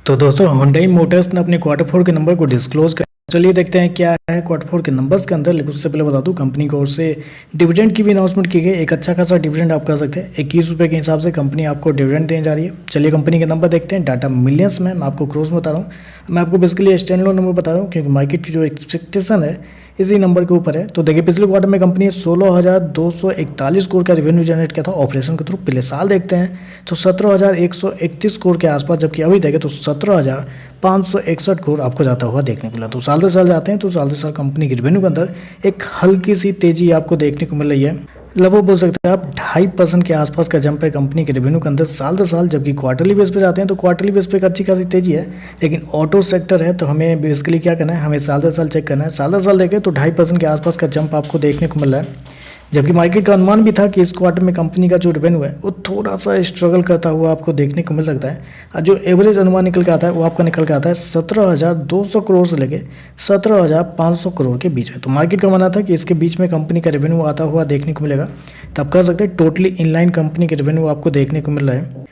तो दोस्तों Hyundai Motors ने अपने क्वार्टर फोर के नंबर को डिस्क्लोज कर चलिए देखते हैं क्या है क्वार्टर फोर के नंबर्स के अंदर। लेकिन उससे पहले बता दूं कंपनी की ओर से डिविडेंड की भी अनाउंसमेंट की गई। एक अच्छा खासा डिविडेंड आप कर सकते हैं। 21 रुपये के हिसाब से कंपनी आपको डिविडेंड देने जा रही है। चलिए कंपनी के नंबर देखते हैं। डाटा मिलियंस में मैं आपको क्रोस बता रहा हूँ। मैं आपको बेसिकली स्टैंड लोन नंबर बता रहा हूँ क्योंकि मार्केट की जो एक्सपेक्टेशन है इसी नंबर के ऊपर है। तो देखिए पिछले क्वार्टर में कंपनी 16,241 करोड़ का रेवेन्यू जनरेट किया था ऑपरेशन के थ्रू। पिछले साल देखते हैं तो 17,131 करोड़ के आसपास, जबकि अभी देखें तो 17,561 करोड़ आपको जाता हुआ देखने को मिला। तो साल दर साल जाते हैं तो साल दर साल कंपनी के रेवेन्यू के अंदर एक हल्की सी तेजी आपको देखने को मिल रही है। लगभग बोल सकते हैं आप 2.5% के आसपास का जंप है कंपनी के रेवेन्यू के अंदर साल दर साल। जबकि क्वार्टरली बेस पे जाते हैं तो क्वार्टरली बेस पे एक अच्छी खासी तेजी है। लेकिन ऑटो सेक्टर है तो हमें बेसिकली क्या करना है, हमें साल दर साल चेक करना है। साल दर साल देखें तो 2.5% के आसपास का जंप आपको देखने को मिल रहा है। जबकि मार्केट का अनुमान भी था कि इस क्वार्टर में कंपनी का जो रेवेन्यू है वो थोड़ा सा स्ट्रगल करता हुआ आपको देखने को मिल सकता है। और जो एवरेज अनुमान निकल के आता है वो आपका निकल के आता है 17,200 करोड़ से लेके 17,500 करोड़ के बीच में। तो मार्केट का मानना था कि इसके बीच में कंपनी का रेवेन्यू आता हुआ देखने को मिलेगा। तो आप कह सकते हैं टोटली इनलाइन कंपनी के रेवेन्यू आपको देखने को मिल रहा है।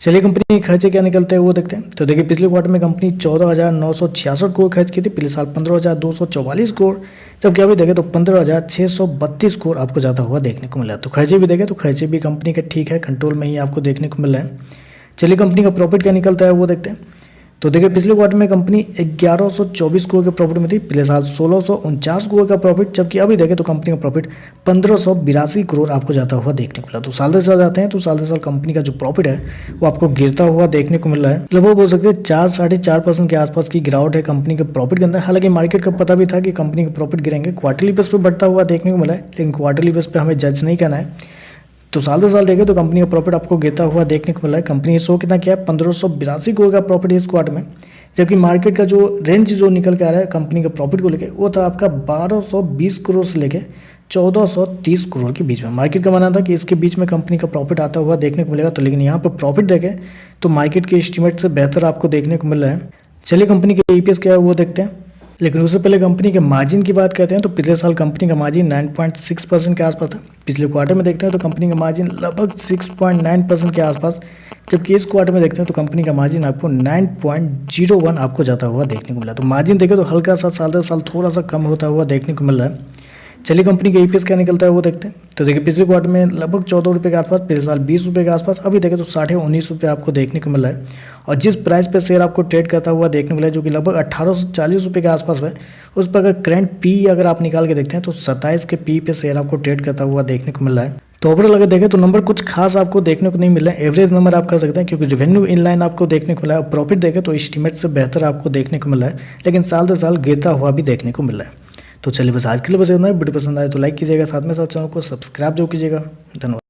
चलिए कंपनी के खर्चे क्या निकलते हैं वो देखते हैं। तो देखिए पिछले क्वार्टर में कंपनी 14,966 करोड़ खर्च की थी। पिछले साल 15,244 करोड़, जबकि अभी देखें तो 15,632 करोड़ आपको जाता हुआ देखने को मिला। तो खर्चे भी देखें तो खर्चे भी कंपनी के ठीक है, कंट्रोल में ही आपको देखने को मिल रहा है। चलिए कंपनी का प्रॉफिट क्या निकलता है वो देखते हैं। तो देखिए पिछले क्वार्टर में कंपनी 1124 करोड़ के प्रॉफिट में थी। पिछले साल 1649 करोड़ का प्रॉफिट, जबकि अभी देखें तो कंपनी का प्रॉफिट 1582 करोड़ आपको जाता हुआ देखने को मिला। तो साल दर साल जाते हैं तो साल दर साल कंपनी का जो प्रॉफिट है वो आपको गिरता हुआ देखने को मिल रहा है। लगभग बोल सकते हैं 4-4.5% के आसपास की गिरावट है कंपनी के प्रॉफिट के अंदर। हालांकि मार्केट का पता भी था कि कंपनी के प्रॉफिट गिरेंगे। क्वार्टरली बेस पर बढ़ता हुआ देखने को मिला है, लेकिन क्वार्टरली बेस पर हमें जज नहीं करना है। तो साल दर साल देखें तो कंपनी का प्रॉफिट आपको गिरता हुआ देखने को मिला है। कंपनी शो कितना किया है, 1582 करोड़ का प्रॉफिट है इस क्वार्टर में। जबकि मार्केट का जो रेंज जो निकल के आ रहा है कंपनी के प्रॉफिट को लेके वो था आपका 1220 करोड़ से लेके 1430 करोड़ के बीच में। मार्केट का मानना था कि इसके बीच में कंपनी का प्रॉफिट आता हुआ देखने को मिलेगा। तो लेकिन यहाँ पर प्रॉफिट देखें तो मार्केट के एस्टीमेट से बेहतर आपको देखने को मिल रहा है। चलिए कंपनी के ईपीएस क्या है वो देखते हैं। लेकिन उससे पहले कंपनी के मार्जिन की बात करते हैं। तो पिछले साल कंपनी का मार्जिन 9.6% के आसपास था। पिछले क्वार्टर में देखते हैं तो कंपनी का मार्जिन लगभग 6.9% के आसपास, जबकि इस क्वार्टर में देखते हैं तो कंपनी का मार्जिन आपको 9.01 आपको जाता हुआ देखने को मिला। तो मार्जिन देखें तो हल्का सा साल दर साल थोड़ा सा कम होता हुआ देखने को मिल रहा है। चलिए कंपनी के ईपीएस क्या निकलता है वो देखते हैं। तो देखिए पिछले क्वार्टर में लगभग 14 रुपये के आसपास, पिछले साल 20 रुपये के आसपास, अभी देखें तो 19.5 रुपये आपको देखने को मिल रहा है। और जिस प्राइस पे शेयर आपको ट्रेड करता हुआ देखने को मिला है जो कि लगभग 1840 रुपये के आसपास है, उस पर अगर करंट पी अगर आप निकाल के देखते हैं तो 27 के पी पे शेयर आपको ट्रेड करता हुआ देखने को मिल रहा है। तो ओवरऑल अगर देखें तो नंबर कुछ खास आपको देखने को नहीं मिल रहा है। एवरेज नंबर आप कर सकते हैं क्योंकि रेवेन्यू इनलाइन आपको देखने को मिला है। प्रॉफिट देखें तो एस्टीमेट से बेहतर आपको देखने को मिल रहा है, लेकिन साल दर साल गिरता हुआ भी देखने को मिल रहा है। तो चलिए बस आज के लिए बस इतना है। वीडियो पसंद आए तो लाइक कीजिएगा, साथ में साथ चैनल को सब्सक्राइब जरूर कीजिएगा। धन्यवाद।